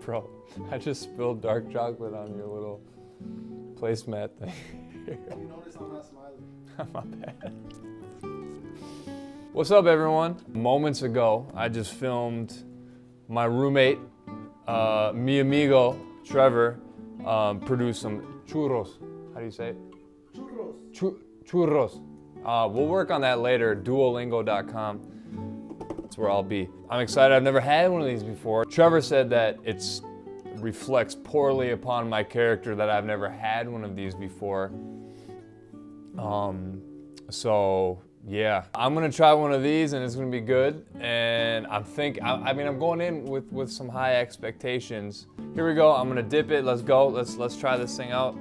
Bro, I just spilled dark chocolate on your little placemat thing. You notice I'm not smiling. My bad. What's up, everyone? Moments ago, I just filmed my roommate, mi amigo, Trevor, produced some churros. How do you say it? Churros. Churros. We'll work on that later, duolingo.com. That's where I'll be. I'm excited, I've never had one of these before. Trevor said that it reflects poorly upon my character that I've never had one of these before. So yeah, I'm gonna try one of these and it's gonna be good. And I'm going in with some high expectations. Here we go, I'm gonna dip it, let's go. Let's try this thing out.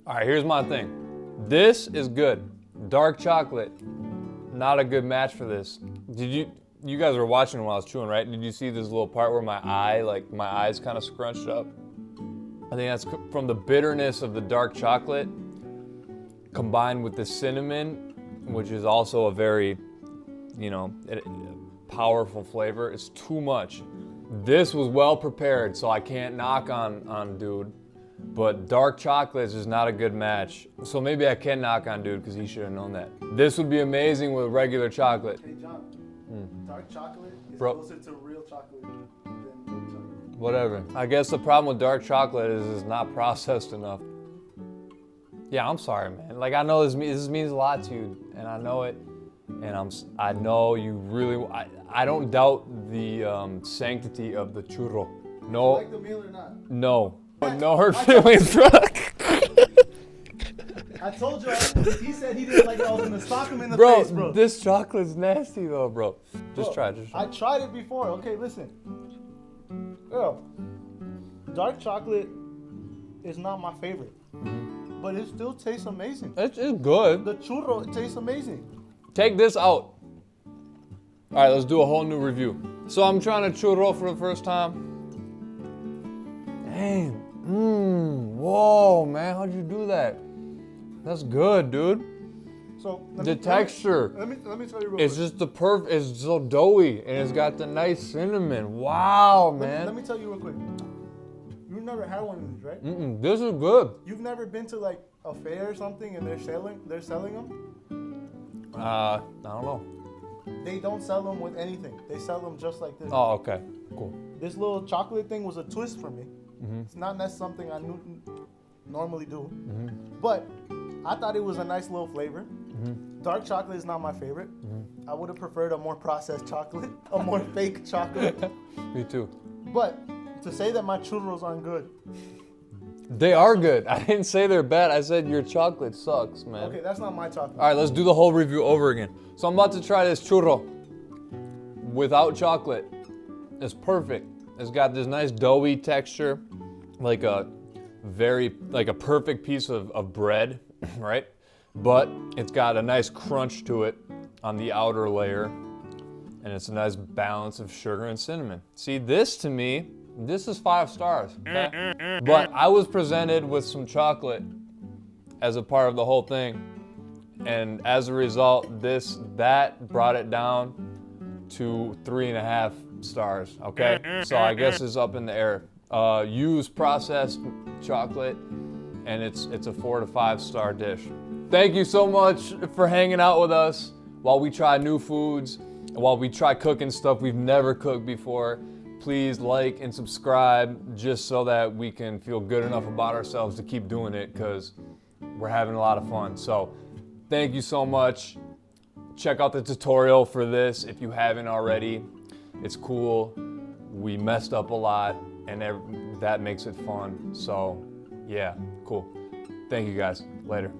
All right, here's my thing. This is good. Dark chocolate, not a good match for this. You guys were watching while I was chewing, right? Did you see this little part where my eyes kind of scrunched up? I think that's from the bitterness of the dark chocolate combined with the cinnamon, which is also a very, powerful flavor. It's too much. This was well prepared, so I can't knock on Dude. But dark chocolate is just not a good match. So maybe I can knock on Dude because he should have known that. This would be amazing with regular chocolate. Hey John, dark chocolate is closer to real chocolate than milk chocolate. Whatever. I guess the problem with dark chocolate is it's not processed enough. Yeah, I'm sorry, man. Like, I know this means a lot to you, and I know it. And I know you really, I don't doubt the sanctity of the churro. No. Do you like the meal or not? No. No hurt feelings, bro. I told you, if he said he didn't like it, I was gonna sock him in the Bro, face, bro. this chocolate's nasty though, bro. Just try it. I tried it before. Okay, listen. Girl, dark chocolate is not my favorite, but it still tastes amazing. It's good. The churro, it tastes amazing. Take this out. All right, let's do a whole new review. So I'm trying to churro for the first time. Dang. Whoa, man, how'd you do that? That's good, dude. So The texture. Let me tell you real It's quick. just it's so doughy and it's got the nice cinnamon. Wow, man. Let me tell you real quick. You've never had one of these, right? This is good. You've never been to like a fair or something and they're selling them? I don't know. They don't sell them with anything. They sell them just like this. Oh, okay, cool. This little chocolate thing was a twist for me. It's not something I normally do, but I thought it was a nice little flavor. Dark chocolate is not my favorite. I would have preferred a more processed chocolate, a more fake chocolate. Me too. But to say that my churros aren't good. They are good. I didn't say they're bad. I said your chocolate sucks, man. Okay, that's not my chocolate. All right, let's do the whole review over again. So I'm about to try this churro without chocolate. It's perfect. It's got this nice doughy texture, like a perfect piece of bread, right? But it's got a nice crunch to it on the outer layer, and it's a nice balance of sugar and cinnamon. See, this to me, this is 5 stars, okay? But I was presented with some chocolate as a part of the whole thing, and as a result, that brought it down to 3.5 stars, okay? So I guess it's up in the air. Use processed chocolate, and it's a 4 to 5 star dish. Thank you so much for hanging out with us while we try new foods, while we try cooking stuff we've never cooked before. Please like and subscribe just so that we can feel good enough about ourselves to keep doing it, because we're having a lot of fun. So thank you so much. Check out the tutorial for this if you haven't already. It's cool. We messed up a lot, and that makes it fun. So yeah, cool. Thank you guys. Later.